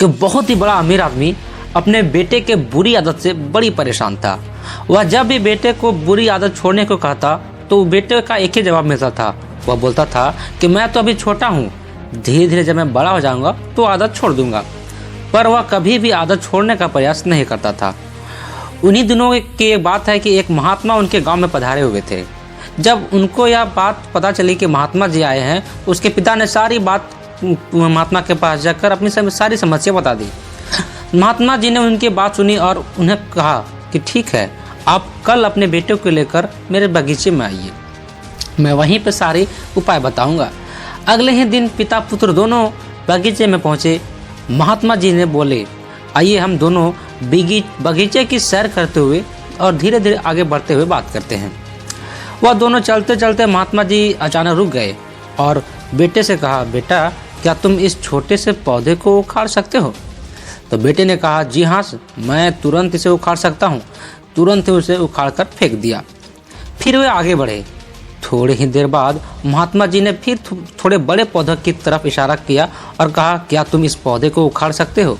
एक बहुत ही बड़ा अमीर आदमी अपने बेटे के बुरी आदत से बड़ी परेशान था। वह जब भी बेटे को बुरी आदत छोड़ने को कहता तो बेटे का एक ही जवाब मिलता था। वह बोलता था कि मैं तो अभी छोटा हूँ, धीरे धीरे जब मैं बड़ा हो जाऊंगा तो आदत छोड़ दूंगा। पर वह कभी भी आदत छोड़ने का प्रयास नहीं करता था। उन्हीं दिनों की एक बात है कि एक महात्मा उनके गांव में पधारे हुए थे। जब उनको यह बात पता चली कि महात्मा जी आए हैं तो उसके पिता ने सारी बात महात्मा के पास जाकर अपनी सारी समस्या बता दी। महात्मा जी ने उनकी बात सुनी और उन्हें कहा कि ठीक है, आप कल अपने बेटे को लेकर मेरे बगीचे में आइए, मैं वहीं पर सारे उपाय बताऊंगा। अगले ही दिन पिता पुत्र दोनों बगीचे में पहुंचे। महात्मा जी ने बोले, आइए हम दोनों बगीचे की सैर करते हुए और धीरे धीरे आगे बढ़ते हुए बात करते हैं। वह दोनों चलते चलते महात्मा जी अचानक रुक गए और बेटे से कहा, बेटा क्या तुम इस छोटे से पौधे को उखाड़ सकते हो? तो बेटे ने कहा, जी हाँ, मैं तुरंत इसे उखाड़ सकता हूँ। तुरंत ही उसे उखाड़ कर फेंक दिया। फिर वे आगे बढ़े। थोड़ी ही देर बाद महात्मा जी ने फिर थोड़े बड़े पौधे की तरफ इशारा किया और कहा, क्या तुम इस पौधे को उखाड़ सकते हो?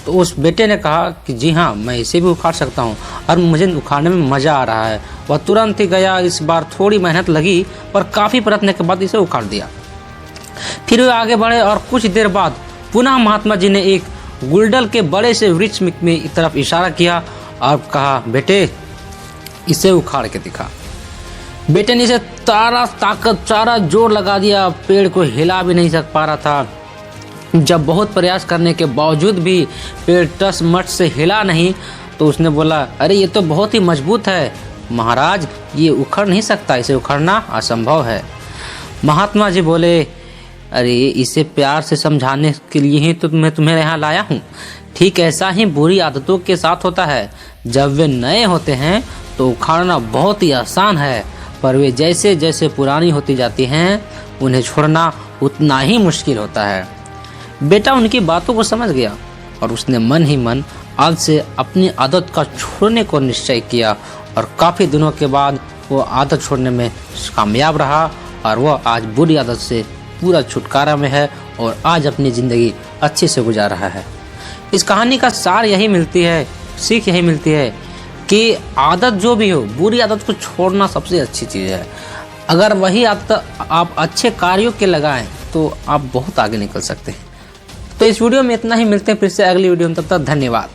तो उस बेटे ने कहा कि जी हाँ, मैं इसे भी उखाड़ सकता हूँ और मुझे उखाड़ने में मज़ा आ रहा है। वह तुरंत ही गया। इस बार थोड़ी मेहनत लगी पर काफ़ी प्रयत्न के बाद इसे उखाड़ दिया। फिर वे आगे बढ़े और कुछ देर बाद पुनः महात्मा जी ने एक गुलडल के बड़े से वृक्ष में तरफ इशारा किया और कहा, बेटे इसे उखाड़ के दिखा। बेटे ने इसे सारा जोर लगा दिया। पेड़ को हिला भी नहीं सक पा रहा था। जब बहुत प्रयास करने के बावजूद भी पेड़ टस मट से हिला नहीं तो उसने बोला, अरे ये तो बहुत ही मजबूत है महाराज, ये उखड़ नहीं सकता, इसे उखड़ना असंभव है। महात्मा जी बोले, अरे इसे प्यार से समझाने के लिए ही तो मैं तुम्हें यहाँ लाया हूँ। ठीक ऐसा ही बुरी आदतों के साथ होता है। जब वे नए होते हैं तो उखाड़ना बहुत ही आसान है, पर वे जैसे जैसे पुरानी होती जाती हैं उन्हें छोड़ना उतना ही मुश्किल होता है। बेटा उनकी बातों को समझ गया और उसने मन ही मन आज से अपनी आदत का छोड़ने को निश्चय किया और काफ़ी दिनों के बाद वो आदत छोड़ने में कामयाब रहा और वह आज बुरी आदत से पूरा छुटकारा में है और आज अपनी ज़िंदगी अच्छे से गुजार रहा है। इस कहानी का सार यही मिलती है, सीख यही मिलती है कि आदत जो भी हो, बुरी आदत को छोड़ना सबसे अच्छी चीज़ है। अगर वही आदत आप अच्छे कार्यों के लगाएं तो आप बहुत आगे निकल सकते हैं। तो इस वीडियो में इतना ही। मिलते हैं फिर से अगली वीडियो में, तब तक धन्यवाद।